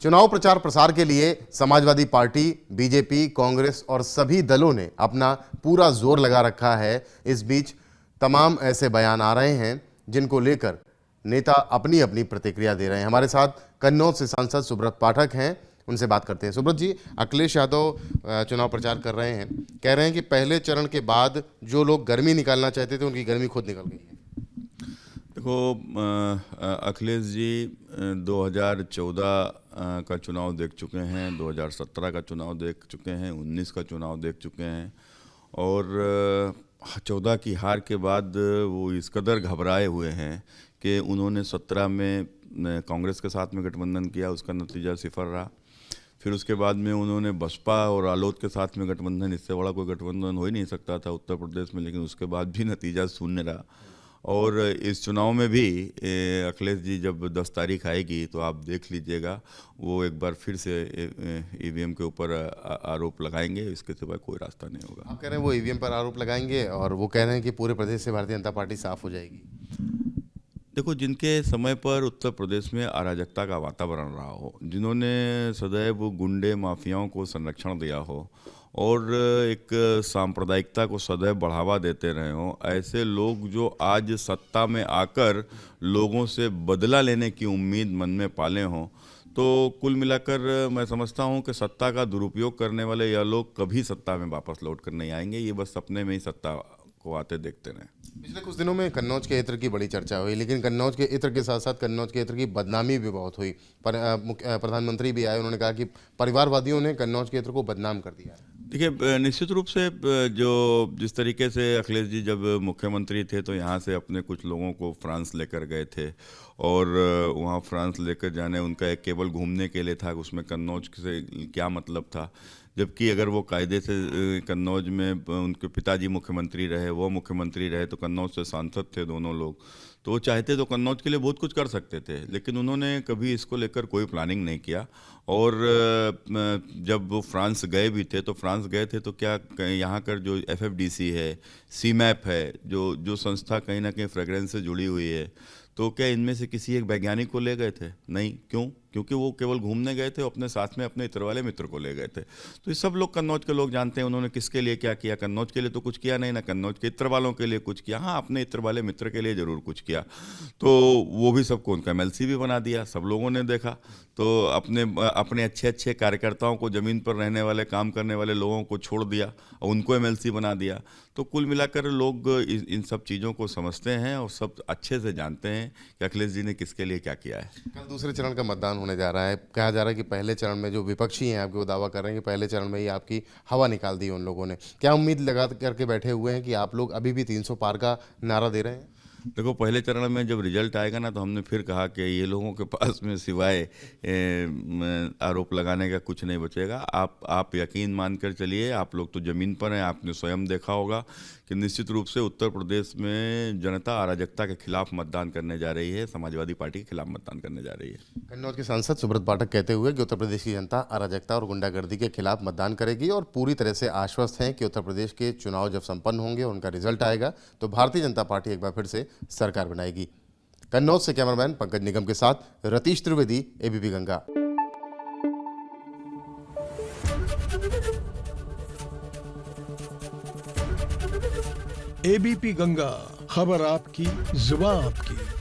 चुनाव प्रचार प्रसार के लिए समाजवादी पार्टी, बीजेपी, कांग्रेस और सभी दलों ने अपना पूरा जोर लगा रखा है। इस बीच तमाम ऐसे बयान आ रहे हैं जिनको लेकर नेता अपनी अपनी प्रतिक्रिया दे रहे हैं। हमारे साथ कन्नौज से सांसद सुब्रत पाठक हैं, उनसे बात करते हैं। सुब्रत जी, अखिलेश यादव चुनाव प्रचार कर रहे हैं, कह रहे हैं कि पहले चरण के बाद जो लोग गर्मी निकालना चाहते थे उनकी गर्मी खुद निकल गई है। देखो, अखिलेश जी 2014 का चुनाव देख चुके हैं, 2017 का चुनाव देख चुके हैं, 19 का चुनाव देख चुके हैं और 14 की हार के बाद वो इस कदर घबराए हुए हैं कि उन्होंने 17 में कांग्रेस के साथ में गठबंधन किया, उसका नतीजा सिफर रहा। फिर उसके बाद में उन्होंने बसपा और आलोद के साथ में गठबंधन, इससे बड़ा कोई गठबंधन हो ही नहीं सकता था उत्तर प्रदेश में, लेकिन उसके बाद भी नतीजा शून्य रहा। और इस चुनाव में भी अखिलेश जी जब 10 तारीख आएगी तो आप देख लीजिएगा, वो एक बार फिर से ईवीएम के ऊपर आरोप लगाएंगे, इसके सिवा कोई रास्ता नहीं होगा। आप कह रहे हैं वो ईवीएम पर आरोप लगाएंगे और वो कह रहे हैं कि पूरे प्रदेश से भारतीय जनता पार्टी साफ हो जाएगी। देखो, जिनके समय पर उत्तर प्रदेश में अराजकता का वातावरण रहा हो, जिन्होंने सदैव गुंडे माफियाओं को संरक्षण दिया हो और एक सांप्रदायिकता को सदैव बढ़ावा देते रहे हों, ऐसे लोग जो आज सत्ता में आकर लोगों से बदला लेने की उम्मीद मन में पाले हों, तो कुल मिलाकर मैं समझता हूं कि सत्ता का दुरुपयोग करने वाले यह लोग कभी सत्ता में वापस लौट कर नहीं आएंगे। ये बस सपने में ही सत्ता को आते देखते रहे। पिछले कुछ दिनों में कन्नौज के इत्र की बड़ी चर्चा हुई, लेकिन कन्नौज के इत्र के साथ साथ कन्नौज के इत्र की बदनामी भी बहुत हुई। प्रधानमंत्री भी आए, उन्होंने कहा कि परिवारवादियों ने कन्नौज के इत्र को बदनाम कर दिया है। देखिए, निश्चित रूप से जो जिस तरीके से अखिलेश जी जब मुख्यमंत्री थे तो यहाँ से अपने कुछ लोगों को फ्रांस लेकर गए थे और वहाँ फ्रांस लेकर जाने उनका एक केवल घूमने के लिए था, उसमें कन्नौज से क्या मतलब था। जबकि अगर वो कायदे से कन्नौज में उनके पिताजी मुख्यमंत्री रहे, वो मुख्यमंत्री रहे, तो कन्नौज से सांसद थे दोनों लोग, तो वो चाहते तो कन्नौज के लिए बहुत कुछ कर सकते थे, लेकिन उन्होंने कभी इसको लेकर कोई प्लानिंग नहीं किया। और जब वो फ्रांस गए भी थे तो फ्रांस गए थे तो क्या यहाँ कर जो FFDC है, CMAP है, जो संस्था कहीं ना कहीं फ्रेगरेंस से जुड़ी हुई है, तो क्या इनमें से किसी एक वैज्ञानिक को ले गए थे? नहीं। क्यों? क्योंकि वो केवल घूमने गए थे, अपने साथ में अपने इत्र वाले मित्र को ले गए थे। तो ये सब लोग कन्नौज के लोग जानते हैं उन्होंने किसके लिए क्या किया। कन्नौज के लिए तो कुछ किया नहीं, ना कन्नौज के इत्र वालों के लिए कुछ किया। हाँ, अपने इत्र वाले मित्र के लिए जरूर कुछ किया, तो वो भी सबको उनका MLC भी बना दिया, सब लोगों ने देखा। तो अपने अच्छे अच्छे कार्यकर्ताओं को, ज़मीन पर रहने वाले काम करने वाले लोगों को छोड़ दिया और उनको MLC बना दिया। तो कुल मिलाकर लोग इन सब चीज़ों को समझते हैं और सब अच्छे से जानते हैं कि अखिलेश जी ने किसके लिए क्या किया है। कल दूसरे चरण का मतदान होने जा रहा है। कहा जा रहा है कि पहले चरण में जो विपक्षी हैं आपके, वो दावा कर रहे हैं कि पहले चरण में ही आपकी हवा निकाल दी उन लोगों ने। क्या उम्मीद लगा करके बैठे हुए हैं कि आप लोग अभी भी 300 पार का नारा दे रहे हैं? देखो, पहले चरण में जब रिजल्ट आएगा ना, तो हमने फिर कहा कि ये लोगों के पास में सिवाय आरोप लगाने का कुछ नहीं बचेगा। आप यकीन मानकर चलिए, आप लोग तो ज़मीन पर हैं, आपने स्वयं देखा होगा कि निश्चित रूप से उत्तर प्रदेश में जनता अराजकता के खिलाफ मतदान करने जा रही है, समाजवादी पार्टी के खिलाफ मतदान करने जा रही है। कन्नौज के सांसद सुब्रत पाठक कहते हुए कि उत्तर प्रदेश की जनता अराजकता और गुंडागर्दी के खिलाफ मतदान करेगी और पूरी तरह से आश्वस्त हैं कि उत्तर प्रदेश के चुनाव जब संपन्न होंगे, उनका रिजल्ट आएगा तो भारतीय जनता पार्टी एक बार फिर से सरकार बनाएगी। कन्नौज से कैमरामैन पंकज निगम के साथ रतीश त्रिवेदी, ABP गंगा। ABP गंगा, खबर आपकी, जुबान आपकी।